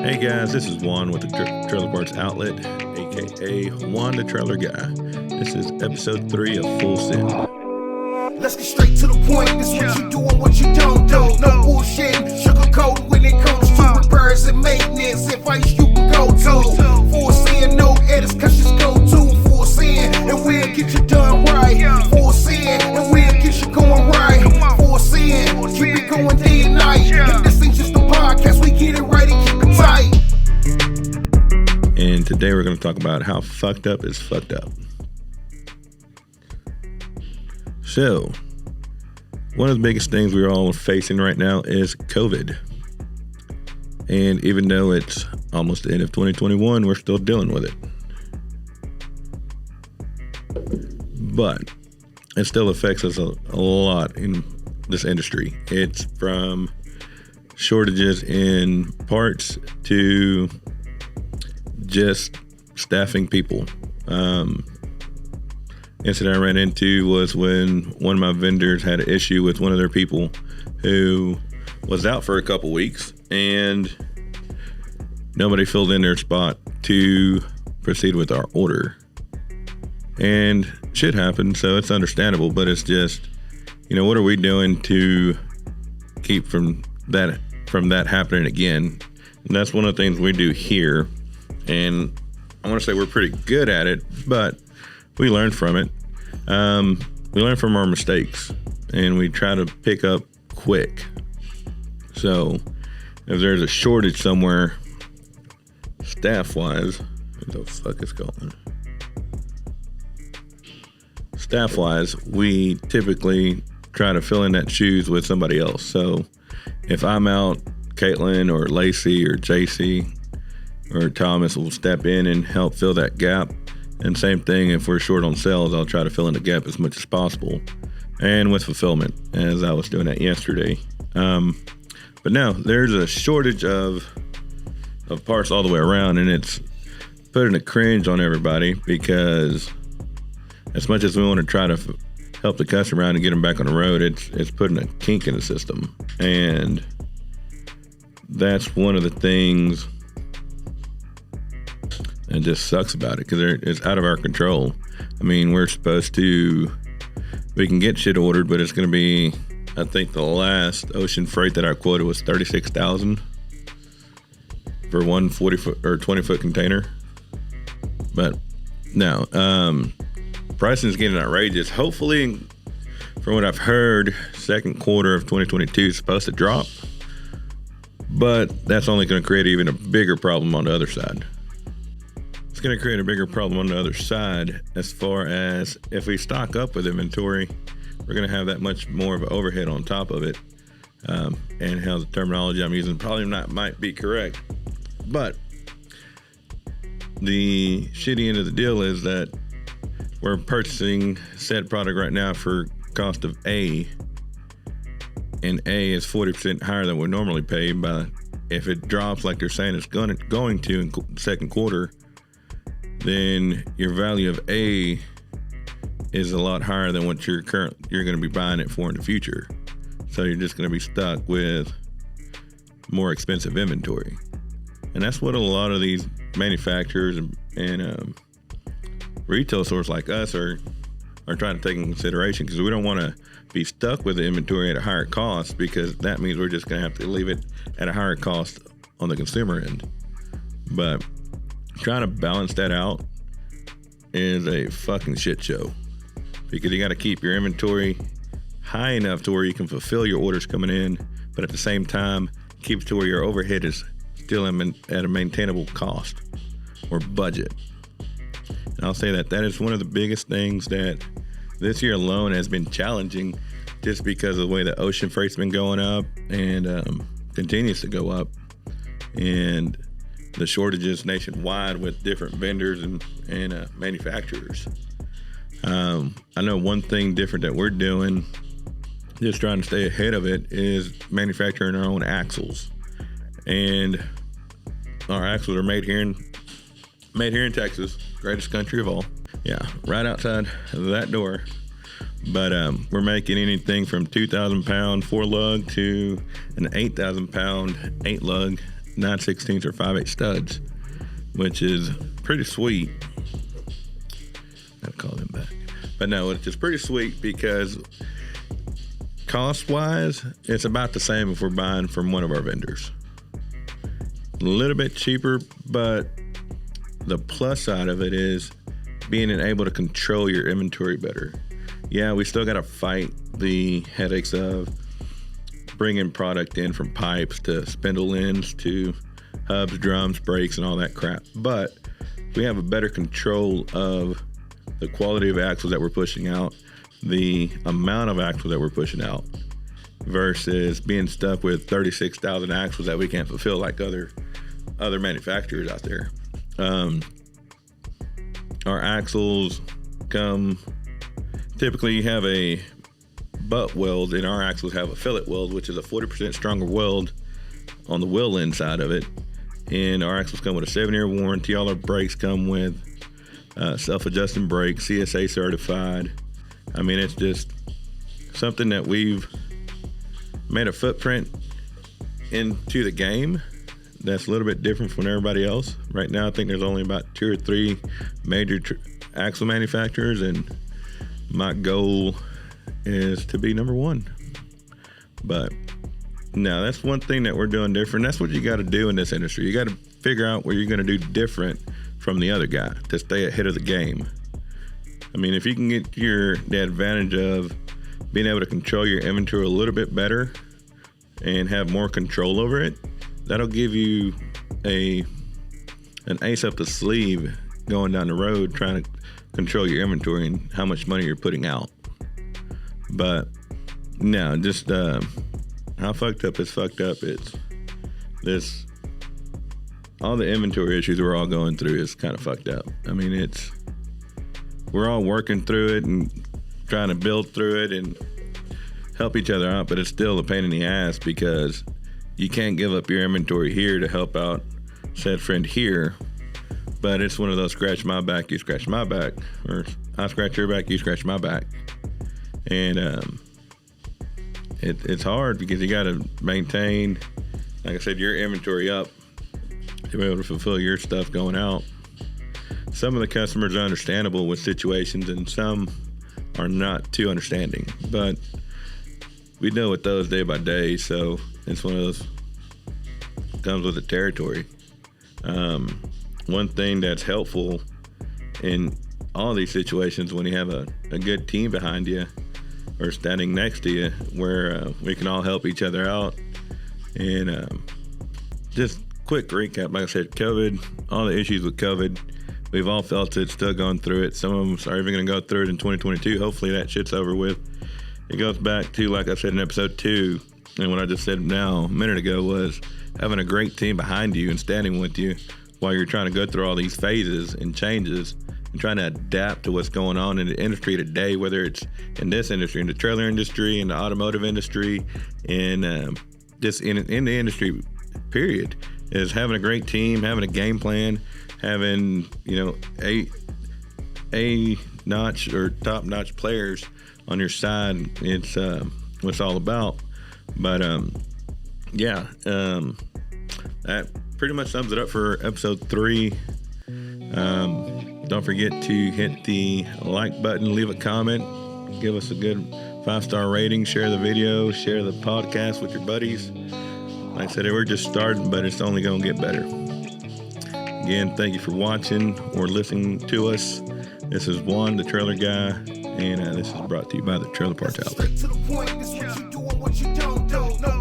Hey guys, this is Juan with the Trailer Parts Outlet, aka Juan the Trailer Guy. This is episode 3 of Full Send. Let's get straight to the point. This what you do and what you don't do. No bullshit, sugarcoat when it comes to repairs and maintenance. Advice you can go to. Full Send, no edits, cause just go to Full Send, and we'll get you done right. Full Send, and we'll get you going right. Full Send, keep it going day and night. If this ain't just a podcast, we get it right and keep it tight. And today we're going to talk about how fucked up is fucked up. So, one of the biggest things we're all facing right now is COVID. And even though it's almost the end of 2021, we're still dealing with it. But it still affects us a lot in this industry. It's from shortages in parts to just staffing people. Incident I ran into was when one of my vendors had an issue with one of their people who was out for a couple weeks and nobody filled in their spot to proceed with our order. And shit happened, so it's understandable, but it's just, what are we doing to keep from that happening again? And that's one of the things we do here. And I want to say we're pretty good at it, but we learn from it. We learn from our mistakes, and we try to pick up quick. So if there's a shortage somewhere, staff-wise, what the fuck is going? Staff-wise, we typically try to fill in that shoes with somebody else. So if I'm out, Caitlin or Lacey or JC or Thomas will step in and help fill that gap. And same thing, if we're short on sales, I'll try to fill in the gap as much as possible. And with fulfillment, as I was doing that yesterday. But now there's a shortage of parts all the way around, and it's putting a cringe on everybody because as much as we want to try to help the customer out and get them back on the road, it's putting a kink in the system. And that's one of the things that just sucks about it, because it's out of our control. I mean, we can get shit ordered, but it's going to be, I think the last ocean freight that I quoted was $36,000 for one 40-foot or 20-foot container. But no, pricing is getting outrageous. Hopefully, from what I've heard, second quarter of 2022 is supposed to drop, but that's only going to create even a bigger problem on the other side. It's going to create a bigger problem on the other side as far as if we stock up with inventory, we're going to have that much more of an overhead on top of it. And how the terminology I'm using probably might be correct. But the shitty end of the deal is that we're purchasing said product right now for cost of A, and A is 40% higher than we normally pay. But if it drops like they're saying it's going to in second quarter, then your value of A is a lot higher than what you're going to be buying it for in the future. So you're just going to be stuck with more expensive inventory. And that's what a lot of these manufacturers and retail stores like us are trying to take in consideration, because we don't want to be stuck with the inventory at a higher cost, because that means we're just going to have to leave it at a higher cost on the consumer end. But trying to balance that out is a fucking shit show, because you got to keep your inventory high enough to where you can fulfill your orders coming in, but at the same time keep it to where your overhead is still at a maintainable cost or budget. And I'll say that is one of the biggest things that this year alone has been challenging, just because of the way the ocean freight's been going up and continues to go up, and the shortages nationwide with different vendors and manufacturers. I know one thing different that we're doing, just trying to stay ahead of it, is manufacturing our own axles. And our axles are made here in Texas, greatest country of all. Yeah, right outside that door. But we're making anything from 2,000 pound 4 lug to an 8,000 pound 8 lug 9/16 or 5/8 studs, which is pretty sweet. I'll call them back. But no, it's just pretty sweet because cost-wise, it's about the same if we're buying from one of our vendors. A little bit cheaper, but the plus side of it is being able to control your inventory better. Yeah, we still got to fight the headaches of bringing product in from pipes to spindle ends to hubs, drums, brakes, and all that crap. But we have a better control of the quality of axles that we're pushing out, the amount of axles that we're pushing out, versus being stuck with 36,000 axles that we can't fulfill like other manufacturers out there. Our axles come, typically you have a butt weld, and our axles have a fillet weld, which is a 40% stronger weld on the wheel end side of it. And our axles come with a 7-year warranty. All our brakes come with self-adjusting brakes, CSA certified. I mean, it's just something that we've made a footprint into the game that's a little bit different from everybody else. Right now, I think there's only about 2 or 3 major axle manufacturers, and my goal is to be number 1. But no, that's one thing that we're doing different. That's what you got to do in this industry. You got to figure out what you're going to do different from the other guy to stay ahead of the game. I mean, if you can get the advantage of being able to control your inventory a little bit better and have more control over it, that'll give you an ace up the sleeve going down the road trying to control your inventory and how much money you're putting out. But no, just how fucked up is fucked up. It's this, all the inventory issues we're all going through is kind of fucked up. I mean, we're all working through it and trying to build through it and help each other out, but it's still a pain in the ass because you can't give up your inventory here to help out said friend here. But it's one of those scratch my back, you scratch my back, or I scratch your back, you scratch my back. And it's hard because you got to maintain, like I said, your inventory up to be able to fulfill your stuff going out. Some of the customers are understandable with situations and some are not too understanding, but we deal with those day by day. So it's one of those, comes with the territory. One thing that's helpful in all these situations when you have a good team behind you or standing next to you where we can all help each other out. And just quick recap, like I said, COVID, all the issues with COVID, we've all felt it, still going through it. Some of them are even going to go through it in 2022. Hopefully that shit's over with. It goes back to, like I said in episode 2, and what I just said now a minute ago was having a great team behind you and standing with you while you're trying to go through all these phases and changes and trying to adapt to what's going on in the industry today, whether it's in this industry, in the trailer industry, in the automotive industry, and just in the industry, period, is having a great team, having a game plan, having, A-notch or top-notch players on your side. It's what it's all about. But that pretty much sums it up for episode 3. Don't forget to hit the like button, leave a comment, give us a good 5-star rating, share the video, share the podcast with your buddies. Like I said, we're just starting, but it's only going to get better. Again, thank you for watching or listening to us. This is JUAN, the trailer guy, and this is brought to you by the Trailer Parts Outlet. Straight to the point, this what you do and what you don't do. No